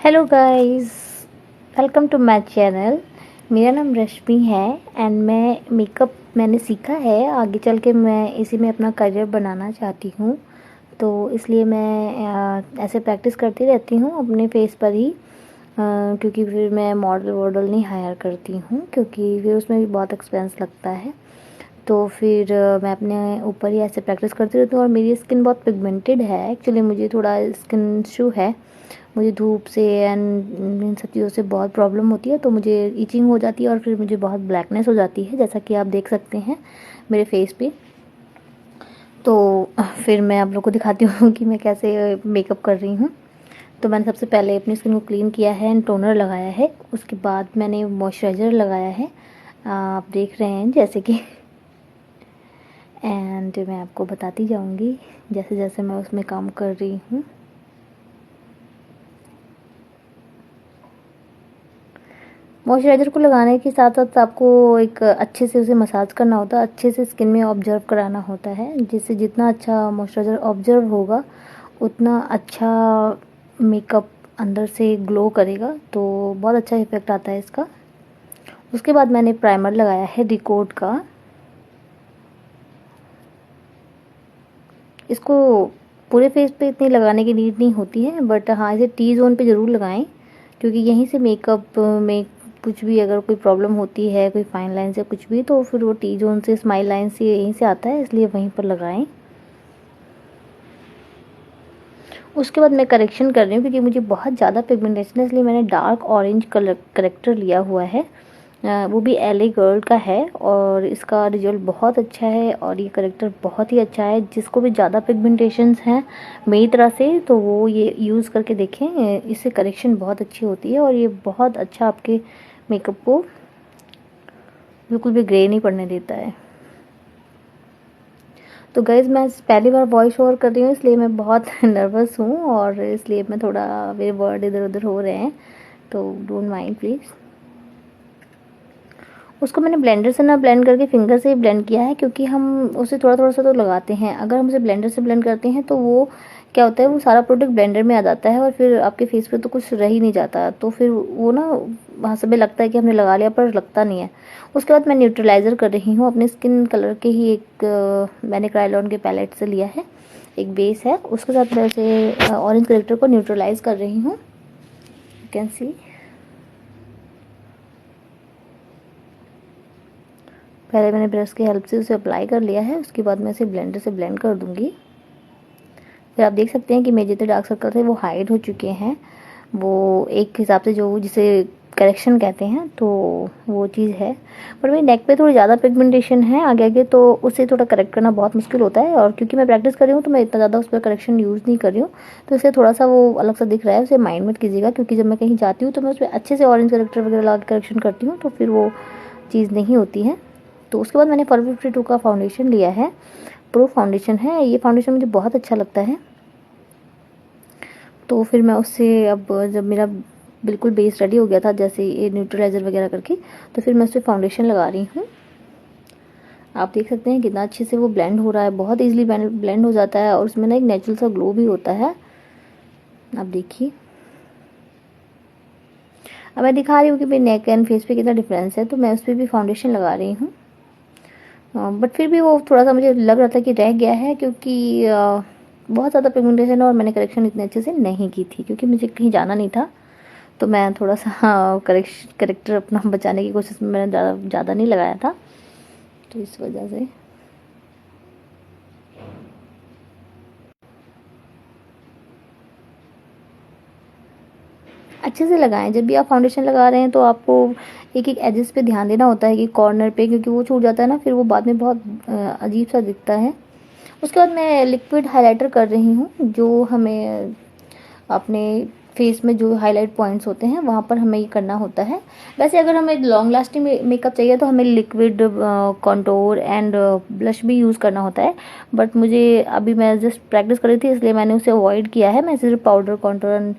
Hello guys, welcome to my channel. मेरा नाम रश्मि है एंड मेकअप मैंने सीखा है। आगे चल के मैं इसी में अपना करियर बनाना चाहती हूँ, तो इसलिए मैं ऐसे प्रैक्टिस करती रहती हूँ अपने फेस पर ही। क्योंकि फिर मैं मॉडल वॉडल नहीं हायर करती हूँ, क्योंकि फिर उसमें भी बहुत एक्सपेंस लगता है। तो फिर मैं अपने ऊपर ही ऐसे प्रैक्टिस करती रहती हूँ। और मेरी स्किन बहुत पिगमेंटेड है एक्चुअली, मुझे थोड़ा स्किन इशू है। मुझे धूप से एंड इन सब चीज़ों से बहुत प्रॉब्लम होती है, तो मुझे इचिंग हो जाती है और फिर मुझे बहुत ब्लैकनेस हो जाती है, जैसा कि आप देख सकते हैं मेरे फेस पे। तो फिर मैं आप लोग को दिखाती हूँ कि मैं कैसे मेकअप कर रही हूँ। तो मैंने सबसे पहले अपनी स्किन को क्लीन किया है एंड टोनर लगाया है। उसके बाद मैंने मॉइस्चराइज़र लगाया है, आप देख रहे हैं जैसे कि। एंड मैं आपको बताती जाऊँगी जैसे जैसे मैं उसमें काम कर रही हूँ। मॉइस्चराइज़र को लगाने के साथ साथ आपको एक अच्छे से उसे मसाज करना होता है, अच्छे से स्किन में ऑब्जर्व कराना होता है, जिससे जितना अच्छा मॉइस्चराइज़र ऑब्जर्व होगा उतना अच्छा मेकअप अंदर से ग्लो करेगा। तो बहुत अच्छा इफ़ेक्ट आता है इसका। उसके बाद मैंने प्राइमर लगाया है रिकोड का। इसको पूरे फेस पे इतनी लगाने की नीड नहीं होती है, बट हाँ इसे टी जोन पे ज़रूर लगाएं, क्योंकि यहीं से मेकअप में कुछ भी अगर कोई प्रॉब्लम होती है, कोई फाइन लाइन से कुछ भी, तो फिर वो टी जोन से स्माइल लाइन से यहीं से आता है, इसलिए वहीं पर लगाएं। उसके बाद मैं करेक्शन कर रही हूँ, क्योंकि मुझे बहुत ज़्यादा पिगमेंटेशन है, इसलिए मैंने डार्क ऑरेंज कलर करेक्टर लिया हुआ है। वो भी एलए गर्ल का है और इसका रिजल्ट बहुत अच्छा है और ये करेक्टर बहुत ही अच्छा है। जिसको भी ज़्यादा पिगमेंटेशंस हैं मेरी तरह से, तो वो ये यूज़ करके देखें, इससे करेक्शन बहुत अच्छी होती है और ये बहुत अच्छा आपके मेकअप को बिल्कुल भी ग्रे नहीं पड़ने देता है। तो गाइज़ मैं पहली बार वॉइस ओवर कर रही हूँ, इसलिए मैं बहुत नर्वस हूँ और इसलिए मैं थोड़ा मेरे वर्ड इधर उधर हो रहे हैं, तो डोंट माइंड प्लीज़। उसको मैंने ब्लेंडर से ना ब्लेंड करके फिंगर से ही ब्लेंड किया है, क्योंकि हम उसे थोड़ा थोड़ा सा तो लगाते हैं। अगर हम उसे ब्लेंडर से ब्लेंड करते हैं तो वो क्या होता है, वो सारा प्रोडक्ट ब्लेंडर में आ जाता है और फिर आपके फेस पे तो कुछ रह ही नहीं जाता। तो फिर वो ना वहाँ से भी लगता है कि हमने लगा लिया, पर लगता नहीं है। उसके बाद मैं न्यूट्रलाइज़र कर रही हूँ अपने स्किन कलर के ही। एक मैंने क्रायोलॉन के पैलेट से लिया है, एक बेस है, उसके साथ मैं उसे ऑरेंज करेक्टर को न्यूट्रलाइज कर रही हूँ, यू कैन सी। पहले मैंने ब्रश की हेल्प से उसे अप्लाई कर लिया है, उसके बाद मैं इसे ब्लेंडर से ब्लेंड कर दूंगी। फिर आप देख सकते हैं कि मेरे जितने डार्क सर्कल थे वो हाइड हो चुके हैं। वो एक हिसाब से जो जिसे करेक्शन कहते हैं, तो वो चीज़ है। पर मेरी नेक पे थोड़ी ज़्यादा पिगमेंटेशन है आगे आगे, तो उसे थोड़ा करेक्ट करना बहुत मुश्किल होता है। और क्योंकि मैं प्रैक्टिस कर रही हूँ, तो मैं इतना ज़्यादा उस पर करेक्शन यूज़ नहीं कर रही हूँ, तो इसे थोड़ा सा वो अलग सा दिख रहा है, उसे माइंड मत कीजिएगा। क्योंकि जब मैं कहीं जाती हूँ तो मैं उस पर अच्छे से ऑरेंज करेक्टर वगैरह लगा के करेक्शन करती हूँ, तो फिर वो चीज़ नहीं होती है। तो उसके बाद मैंने फॉरएवर 52 का फाउंडेशन लिया है, प्रो फाउंडेशन है। ये फाउंडेशन मुझे बहुत अच्छा लगता है। तो फिर मैं उससे, अब जब मेरा बिल्कुल बेस रेडी हो गया था, जैसे ये न्यूट्रलाइज़र वगैरह करके, तो फिर मैं उस पर फाउंडेशन लगा रही हूँ। आप देख सकते हैं कितना अच्छे से वो ब्लेंड हो रहा है, बहुत ईजिली ब्लेंड हो जाता है और उसमें ना एक नेचुरल सा ग्लो भी होता है। आप देखिए, अब मैं दिखा रही हूँ कि मेरे नेक एंड फेस पे कितना डिफरेंस है, तो मैं उस पर भी फाउंडेशन लगा रही हूँ। बट फिर भी वो थोड़ा सा मुझे लग रहा था कि रह गया है, क्योंकि बहुत ज़्यादा पिगमेंटेशन है और मैंने करेक्शन इतने अच्छे से नहीं की थी, क्योंकि मुझे कहीं जाना नहीं था। तो मैं थोड़ा सा करेक्टर अपना बचाने की कोशिश में मैंने ज़्यादा नहीं लगाया था, तो इस वजह से। अच्छे से लगाएं। जब भी आप फाउंडेशन लगा रहे हैं तो आपको एक एक एजेस पे ध्यान देना होता है, कि कॉर्नर पे, क्योंकि वो छूट जाता है ना, फिर वो बाद में बहुत अजीब सा दिखता है। उसके बाद मैं लिक्विड हाइलाइटर कर रही हूँ, जो हमें अपने फेस में जो हाईलाइट पॉइंट्स होते हैं वहाँ पर हमें ये करना होता है। वैसे अगर हमें लॉन्ग लास्टिंग मेकअप चाहिए तो हमें लिक्विड कंटूर एंड ब्लश भी यूज़ करना होता है, बट मुझे अभी मैं जस्ट प्रैक्टिस कर रही थी, इसलिए मैंने उसे अवॉइड किया है। मैं सिर्फ पाउडर कंटूर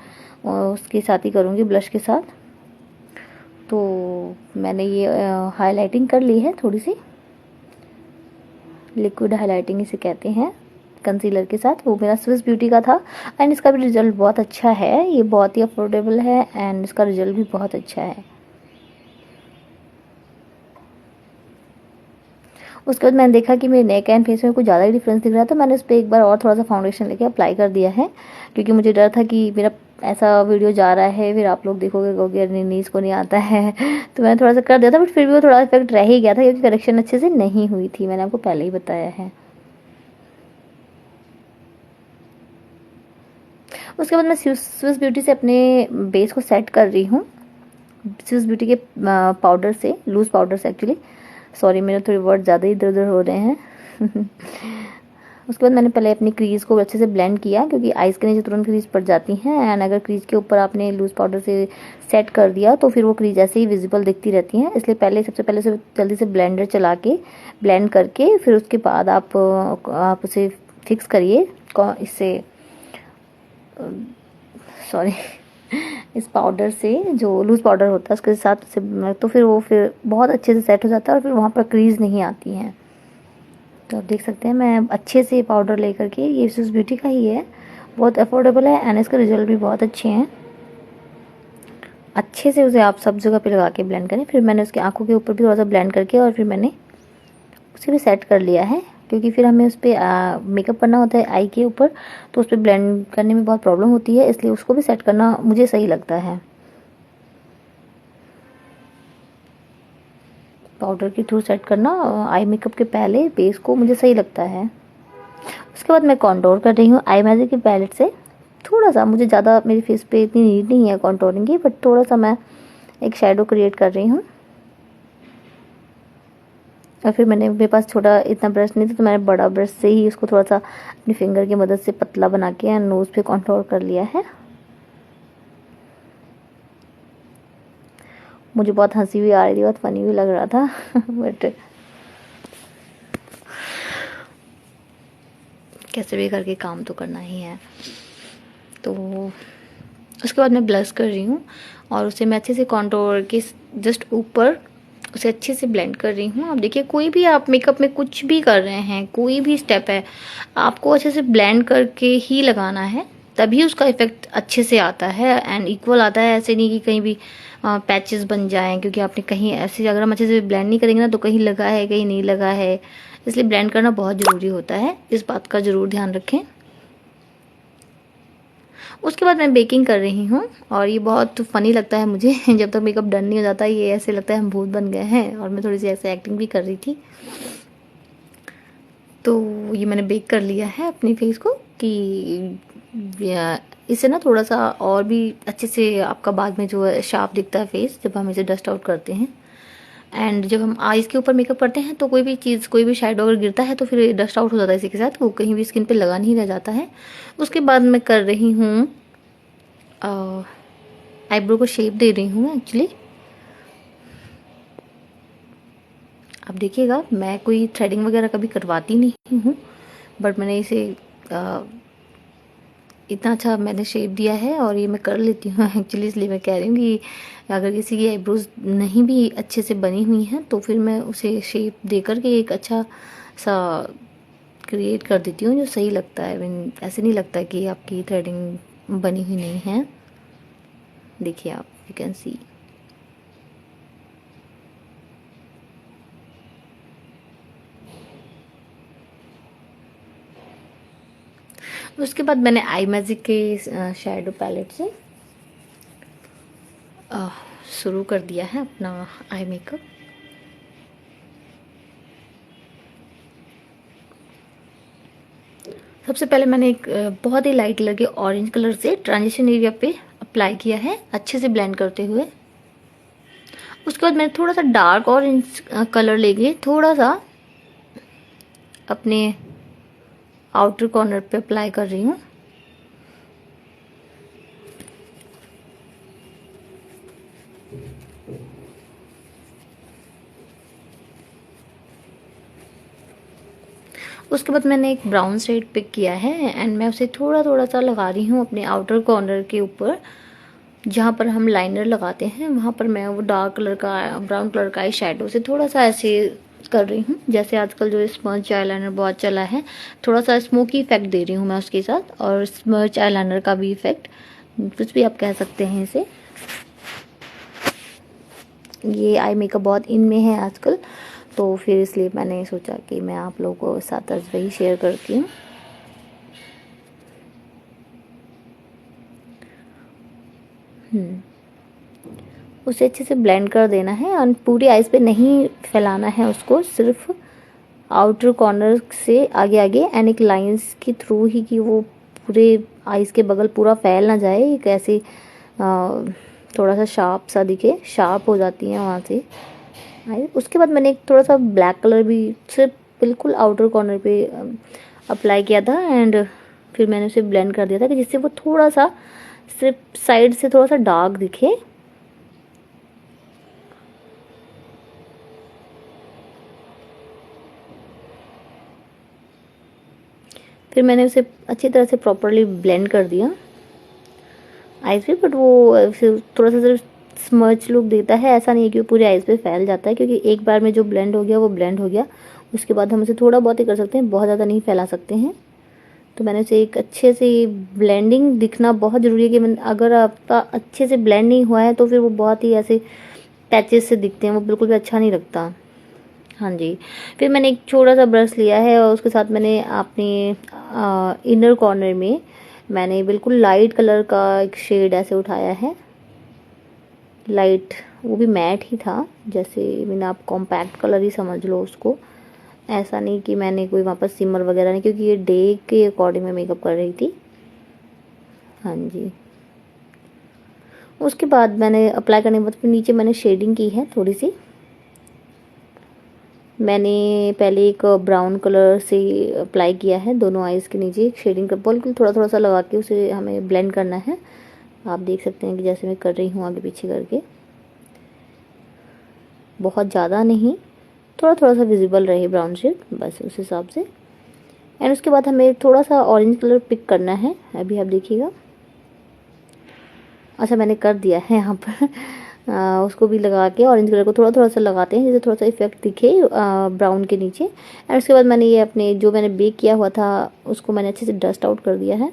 उसके साथ ही करूँगी, ब्लश के साथ। तो मैंने ये हाईलाइटिंग कर ली है, थोड़ी सी लिक्विड हाईलाइटिंग इसे कहते हैं। कंसीलर के साथ, वो मेरा स्विस ब्यूटी का था। एंड इसका भी रिज़ल्ट बहुत अच्छा है, ये बहुत ही अफोर्डेबल है एंड इसका रिज़ल्ट भी बहुत अच्छा है। उसके बाद मैंने देखा कि मेरे नेक एंड फेस में कुछ ज़्यादा ही डिफरेंस दिख रहा था, मैंने उस पर एक बार और थोड़ा सा फाउंडेशन लेके अप्लाई कर दिया है, क्योंकि मुझे डर था कि मेरा ऐसा वीडियो जा रहा है फिर आप लोग देखोगे कहोगे अरे नहीं इसको नहीं आता है तो मैंने थोड़ा सा कर दिया था, बट फिर भी वो थोड़ा इफेक्ट रह ही गया था क्योंकि करेक्शन अच्छे से नहीं हुई थी, मैंने आपको पहले ही बताया है। उसके बाद मैं स्विस ब्यूटी से अपने बेस को सेट कर रही हूँ, स्विस ब्यूटी के पाउडर से, लूज़ पाउडर से एक्चुअली, सॉरी मेरे थोड़े वर्ड ज़्यादा ही इधर उधर हो रहे हैं उसके बाद मैंने पहले अपनी क्रीज़ को अच्छे से ब्लेंड किया, क्योंकि आइज़ के नीचे तुरंत क्रीज पड़ जाती हैं एंड अगर क्रीज़ के ऊपर आपने लूज़ पाउडर से सेट कर दिया तो फिर वो क्रीज ऐसे ही विजिबल दिखती रहती हैं। इसलिए सबसे पहले से जल्दी से ब्लेंडर चला के ब्लेंड करके फिर उसके बाद आप उसे फिक्स करिए इससे, सॉरी इस पाउडर से, जो लूज़ पाउडर होता है उसके साथ से, तो फिर वो फिर बहुत अच्छे से सेट हो जाता है और फिर वहाँ पर क्रीज नहीं आती हैं। तो आप देख सकते हैं मैं अच्छे से पाउडर लेकर के, ये स्विस ब्यूटी का ही है, बहुत अफोर्डेबल है एंड इसके रिजल्ट भी बहुत अच्छे हैं। अच्छे से उसे आप सब जगह पे लगा के ब्लेंड करें। फिर मैंने उसके आंखों के ऊपर भी थोड़ा सा ब्लेंड करके और फिर मैंने उसे भी सेट कर लिया है, क्योंकि फिर हमें उस पर मेकअप करना होता है आई के ऊपर, तो उस पर ब्लेंड करने में बहुत प्रॉब्लम होती है, इसलिए उसको भी सेट करना मुझे सही लगता है। पाउडर के थ्रू सेट करना आई मेकअप के पहले बेस को मुझे सही लगता है। उसके बाद मैं कॉन्टोर कर रही हूँ आई मैजिक की पैलेट से, थोड़ा सा, मुझे ज़्यादा मेरे फेस पे इतनी नीड नहीं है कॉन्टोरिंग की, बट थोड़ा सा मैं एक शेडो क्रिएट कर रही हूँ। और फिर मेरे पास छोटा इतना ब्रश नहीं था तो मैंने बड़ा ब्रश से ही उसको थोड़ा सा अपनी फिंगर की मदद से पतला बना के नोज़ पे कॉन्टोर कर लिया है। मुझे बहुत हंसी भी आ रही थी, बहुत फनी भी लग रहा था बट कैसे भी करके काम तो करना ही है। तो उसके बाद मैं ब्लश कर रही हूँ और उसे मैं अच्छे से कॉन्टोर के जस्ट ऊपर उसे अच्छे से ब्लेंड कर रही हूँ। आप देखिए, कोई भी आप मेकअप में कुछ भी कर रहे हैं, कोई भी स्टेप है, आपको अच्छे से ब्लेंड करके ही लगाना है, तभी उसका इफेक्ट अच्छे से आता है एंड इक्वल आता है। ऐसे नहीं कि कहीं भी पैचेस बन जाएं, क्योंकि आपने कहीं ऐसे, अगर हम अच्छे से ब्लेंड नहीं करेंगे ना तो कहीं लगा है कहीं नहीं लगा है, इसलिए ब्लेंड करना बहुत ज़रूरी होता है, इस बात का ज़रूर ध्यान रखें। उसके बाद मैं बेकिंग कर रही हूँ और ये बहुत फ़नी लगता है मुझे जब तक मेकअप डन नहीं हो जाता ये ऐसे लगता है हम भूत बन गए हैं, और मैं थोड़ी सी ऐसे एक्टिंग भी कर रही थी। तो ये मैंने बेक कर लिया है अपनी फेस को कि इससे ना थोड़ा सा और भी अच्छे से आपका बाद में जो है शार्प दिखता है फेस, जब हम इसे डस्ट आउट करते हैं। एंड जब हम आईज़ के ऊपर मेकअप करते हैं तो कोई भी चीज़, कोई भी शेडो अगर गिरता है तो फिर डस्ट आउट हो जाता है इसी के साथ, वो कहीं भी स्किन पे लगा नहीं रह जाता है। उसके बाद मैं कर रही हूँ आईब्रो को शेप दे रही हूँ एक्चुअली। अब देखिएगा, मैं कोई थ्रेडिंग वगैरह कभी करवाती नहीं हूँ, बट मैंने इसे इतना अच्छा मैंने शेप दिया है और ये मैं कर लेती हूँ एक्चुअली, इसलिए मैं कह रही हूँ कि अगर किसी की आईब्रोज नहीं भी अच्छे से बनी हुई हैं तो फिर मैं उसे शेप दे करके एक अच्छा सा क्रिएट कर देती हूँ जो सही लगता है। ऐसे नहीं लगता कि आपकी थ्रेडिंग बनी हुई नहीं है। देखिए आप, यू कैन सी। उसके बाद मैंने आई मैजिक के शैडो पैलेट से शुरू कर दिया है अपना आई मेकअप। सबसे पहले मैंने एक बहुत ही लाइट कलर के ऑरेंज कलर से ट्रांजिशन एरिया पे अप्लाई किया है अच्छे से ब्लेंड करते हुए। उसके बाद मैंने थोड़ा सा डार्क ऑरेंज कलर लेके थोड़ा सा अपने आउटर कॉर्नर पे अप्लाई कर रही हूँ। उसके बाद मैंने एक ब्राउन शेड पिक किया है एंड मैं उसे थोड़ा थोड़ा सा लगा रही हूँ अपने आउटर कॉर्नर के ऊपर, जहाँ पर हम लाइनर लगाते हैं वहाँ पर मैं वो डार्क कलर का, ब्राउन कलर का आई शेडो से थोड़ा सा ऐसे कर रही हूँ। जैसे आजकल जो स्मर्च आईलाइनर बहुत चला है, थोड़ा सा स्मोकी इफेक्ट दे रही हूँ मैं उसके साथ, और स्मर्च आईलाइनर का भी इफेक्ट, कुछ भी आप कह सकते हैं इसे। ये आई मेकअप बहुत इन में है आजकल, तो फिर इसलिए मैंने सोचा कि मैं आप लोगों के साथ आज वही शेयर करती हूँ। उसे अच्छे से ब्लेंड कर देना है और पूरी आइज़ पे नहीं फैलाना है उसको, सिर्फ आउटर कॉर्नर से आगे आगे एंड एक लाइंस के थ्रू ही, कि वो पूरे आइज़ के बगल पूरा फैल ना जाए, एक ऐसे थोड़ा सा शार्प सा दिखे, शार्प हो जाती है वहाँ से। उसके बाद मैंने एक थोड़ा सा ब्लैक कलर भी सिर्फ बिल्कुल आउटर कॉर्नर पे अप्लाई किया था, एंड फिर मैंने उसे ब्लेंड कर दिया था कि जिससे वो थोड़ा सा सिर्फ साइड से थोड़ा सा डार्क दिखे। फिर मैंने उसे अच्छी तरह से प्रॉपरली ब्लेंड कर दिया आइज़ पे, बट वो फिर थोड़ा सा सिर्फ स्मर्च लुक देता है, ऐसा नहीं है कि वो पूरे आइज़ पे फैल जाता है, क्योंकि एक बार में जो ब्लेंड हो गया वो ब्लेंड हो गया। उसके बाद हम उसे थोड़ा बहुत ही कर सकते हैं, बहुत ज़्यादा नहीं फैला सकते हैं। तो मैंने उसे एक अच्छे से, ब्लेंडिंग दिखना बहुत ज़रूरी है, कि अगर आपका अच्छे से ब्लेंड नहीं हुआ है तो फिर वो बहुत ही ऐसे पैचेस से दिखते हैं, वो बिल्कुल भी अच्छा नहीं लगता। हाँ जी। फिर मैंने एक छोटा सा ब्रश लिया है और उसके साथ मैंने अपने इनर कॉर्नर में मैंने बिल्कुल लाइट कलर का एक शेड ऐसे उठाया है, लाइट, वो भी मैट ही था, जैसे मैंने, आप कॉम्पैक्ट कलर ही समझ लो उसको, ऐसा नहीं कि मैंने कोई वहाँ पर सिमर वगैरह नहीं, क्योंकि ये डे के अकॉर्डिंग मैं मेकअप कर रही थी। हाँ जी। उसके बाद मैंने अप्लाई करने के बाद फिर नीचे मैंने शेडिंग की है थोड़ी सी। मैंने पहले एक ब्राउन कलर से अप्लाई किया है दोनों आइज़ के नीचे, एक शेडिंग का बिल्कुल थोड़ा थोड़ा सा लगा के उसे हमें ब्लेंड करना है। आप देख सकते हैं कि जैसे मैं कर रही हूँ आगे पीछे करके, बहुत ज़्यादा नहीं, थोड़ा थोड़ा सा विजिबल रहे ब्राउन शेड, बस उस हिसाब से। एंड उसके बाद हमें थोड़ा सा ऑरेंज कलर पिक करना है, अभी आप देखिएगा। अच्छा, मैंने कर दिया है यहाँ पर उसको भी लगा के ऑरेंज कलर को थोड़ा थोड़ा सा लगाते हैं, जिससे थोड़ा सा इफेक्ट दिखे ब्राउन के नीचे। एंड उसके बाद मैंने ये अपने जो मैंने बेक किया हुआ था उसको मैंने अच्छे से डस्ट आउट कर दिया है।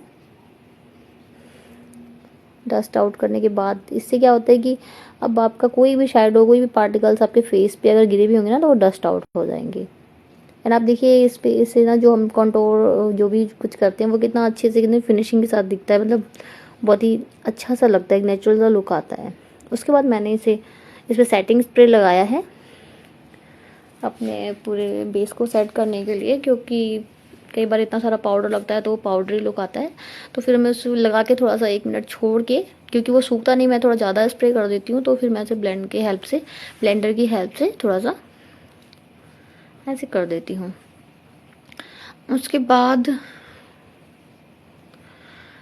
डस्ट आउट करने के बाद इससे क्या होता है कि अब आपका कोई भी शैडो, कोई भी पार्टिकल्स आपके फेस पे अगर गिरे भी होंगे ना, तो वो डस्ट आउट हो जाएंगे। एंड आप देखिए इस पे, इससे ना जो हम कंटूर जो भी कुछ करते हैं वो कितना अच्छे से, कितनी फिनिशिंग के साथ दिखता है, मतलब बहुत ही अच्छा सा लगता है, एक नेचुरल सा लुक आता है। उसके बाद मैंने इस पर सेटिंग स्प्रे लगाया है अपने पूरे बेस को सेट करने के लिए, क्योंकि कई बार इतना सारा पाउडर लगता है तो वो पाउडरी लुक आता है। तो फिर मैं उसे लगा के थोड़ा सा 1 मिनट छोड़ के, क्योंकि वो सूखता नहीं, मैं थोड़ा ज़्यादा स्प्रे कर देती हूँ, तो फिर मैं इसे ब्लेंडर की हेल्प से थोड़ा सा ऐसे कर देती हूँ। उसके बाद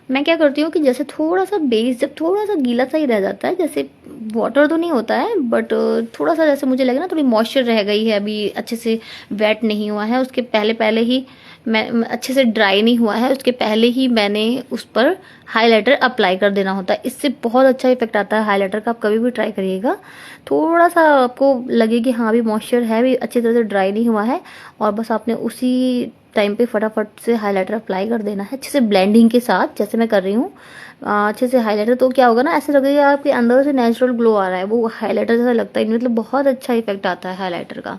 मैं क्या करती हूँ कि जैसे थोड़ा सा बेस जब थोड़ा सा गीला सा ही रह जाता है, जैसे वाटर तो नहीं होता है बट थोड़ा सा जैसे मुझे लगे ना थोड़ी मॉइस्चर रह गई है, अभी अच्छे से वेट नहीं हुआ है, उसके पहले पहले ही मैं अच्छे से ड्राई नहीं हुआ है, उसके पहले ही मैंने उस पर हाइलाइटर अप्लाई कर देना होता है। इससे बहुत अच्छा इफेक्ट आता है हाइलाइटर का, आप कभी भी ट्राई करिएगा। थोड़ा सा आपको लगे कि हाँ अभी मॉइस्चर है, भी अच्छी तरह से ड्राई नहीं हुआ है, और बस आपने उसी टाइम पे फटाफट से हाइलाइटर अप्लाई कर देना है अच्छे से ब्लेंडिंग के साथ, जैसे मैं कर रही हूँ अच्छे से हाइलाइटर। तो क्या होगा ना, ऐसे लगेगा आपके अंदर से नेचुरल ग्लो आ रहा है, वो हाइलाइटर जैसा लगता है, मतलब बहुत अच्छा इफेक्ट आता है हाइलाइटर का।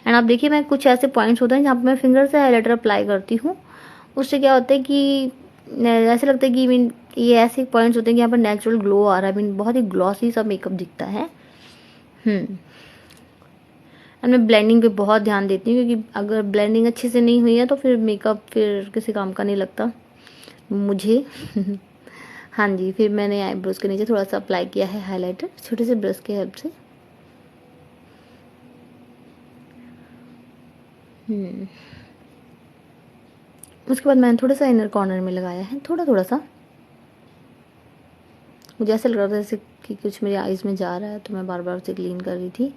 एंड आप देखिए मैं कुछ ऐसे पॉइंट्स होते हैं जहाँ पर मैं फिंगर से हाइलाइटर अप्लाई करती हूँ, उससे क्या होता है कि ऐसे लगता है कि मीन ये ऐसे पॉइंट्स होते हैं कि यहाँ पर नेचुरल ग्लो आ रहा है, मीन बहुत ही ग्लॉसी सा मेकअप दिखता है। और मैं ब्लेंडिंग पे बहुत ध्यान देती हूँ, क्योंकि अगर ब्लेंडिंग अच्छे से नहीं हुई है तो फिर मेकअप फिर किसी काम का नहीं लगता मुझे हाँ जी। फिर मैंने आईब्रोज के नीचे थोड़ा सा अप्लाई किया है हाइलाइटर, छोटे से ब्रश की हेल्प से। उसके बाद मैंने थोड़ा सा इनर कॉर्नर में लगाया है, थोड़ा थोड़ा सा। मुझे ऐसा लग रहा था जैसे कि कुछ मेरे आईज में जा रहा है, तो मैं बार बार उसे क्लीन कर रही थी।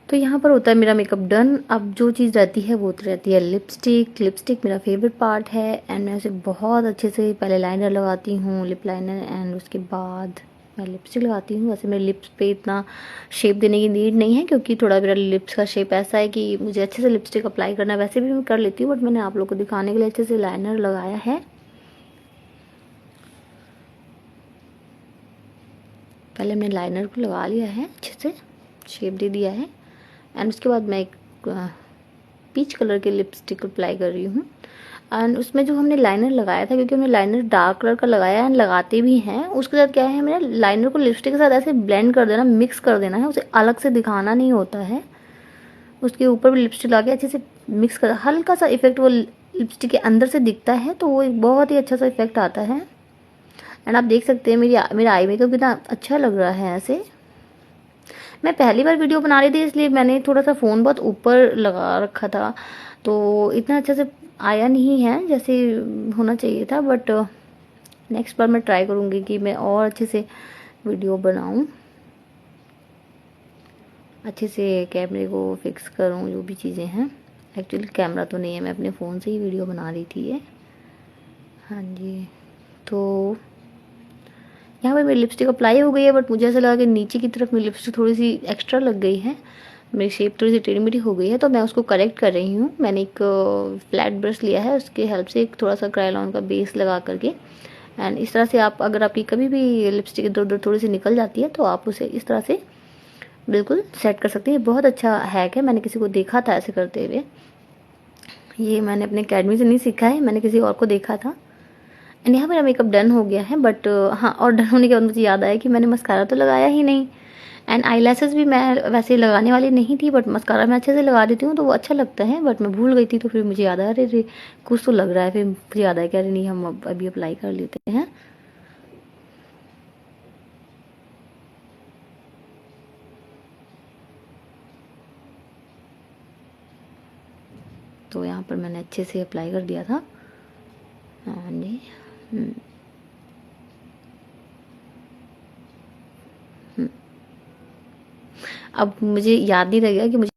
तो यहाँ पर होता है मेरा मेकअप डन। अब जो चीज़ रहती है वो तो रहती है लिपस्टिक। लिपस्टिक मेरा फेवरेट पार्ट है, एंड मैं उसे बहुत अच्छे से पहले लाइनर लगाती हूँ, लिप लाइनर, एंड उसके बाद मैं लिपस्टिक लगाती हूँ। वैसे मेरे लिप्स पे इतना शेप देने की नीड नहीं है, क्योंकि थोड़ा मेरा लिप्स का शेप ऐसा है कि मुझे अच्छे से लिपस्टिक अप्लाई करना है। वैसे भी मैं कर लेती हूँ, बट मैंने आप लोगों को दिखाने के लिए अच्छे से लाइनर लगाया है। पहले हमने लाइनर को लगा लिया है, अच्छे से शेप दे दिया है। एंड उसके बाद मैं एक पीच कलर के लिपस्टिक अप्लाई कर रही हूँ। एंड उसमें जो हमने लाइनर लगाया था, क्योंकि हमने लाइनर डार्क कलर का लगाया है, लगाते भी हैं, उसके साथ क्या है, हमें लाइनर को लिपस्टिक के साथ ऐसे ब्लेंड कर देना, मिक्स कर देना है, उसे अलग से दिखाना नहीं होता है। उसके ऊपर भी लिपस्टिक लगा के अच्छे से मिक्स कर, हल्का सा इफेक्ट वो लिपस्टिक के अंदर से दिखता है, तो वो एक बहुत ही अच्छा सा इफेक्ट आता है। एंड आप देख सकते हैं मेरा आई मेकअप कितना अच्छा लग रहा है। ऐसे मैं पहली बार वीडियो बना रही थी, इसलिए मैंने थोड़ा सा फ़ोन बहुत ऊपर लगा रखा था, तो इतना अच्छे से आया नहीं है जैसे होना चाहिए था। बट नेक्स्ट बार मैं ट्राई करूँगी कि मैं और अच्छे से वीडियो बनाऊँ, अच्छे से कैमरे को फिक्स करूँ, जो भी चीज़ें हैं। एक्चुअली कैमरा तो नहीं है, मैं अपने फ़ोन से ही वीडियो बना रही थी ये। हाँ जी, तो यहाँ पे मेरी लिपस्टिक अप्लाई हो गई है, बट मुझे ऐसा लगा कि नीचे की तरफ मेरी लिपस्टिक थोड़ी सी एक्स्ट्रा लग गई है, मेरी शेप थोड़ी सी टेढ़ी मेढ़ी हो गई है, तो मैं उसको करेक्ट कर रही हूँ। मैंने एक फ्लैट ब्रश लिया है, उसके हेल्प से एक थोड़ा सा क्रायोन का बेस लगा करके, एंड इस तरह से आप, अगर आपकी कभी भी लिपस्टिक इधर उधर थोड़ी सी निकल जाती है, तो आप उसे इस तरह से बिल्कुल सेट कर सकते हैं। ये बहुत अच्छा हैक है, मैंने किसी को देखा था ऐसे करते हुए। ये मैंने अपने अकेडमी से नहीं सीखा है, मैंने किसी और को देखा था। एंड यहाँ मेरा मेकअप डन हो गया है। बट हाँ, और डन होने के बाद मुझे याद आया कि मैंने मस्कारा तो लगाया ही नहीं। एंड आई लैसेस भी मैं वैसे लगाने वाली नहीं थी, बट मस्कारा मैं अच्छे से लगा देती हूँ, तो वो अच्छा लगता है। बट मैं भूल गई थी, तो फिर मुझे याद आया, अरे कुछ तो लग रहा है। फिर मुझे याद आया कि अरे नहीं, हम अभी अप्लाई कर लेते हैं। तो यहाँ पर मैंने अच्छे से अप्लाई कर दिया था। हाँ जी। अब मुझे याद नहीं रहेगा कि मुझे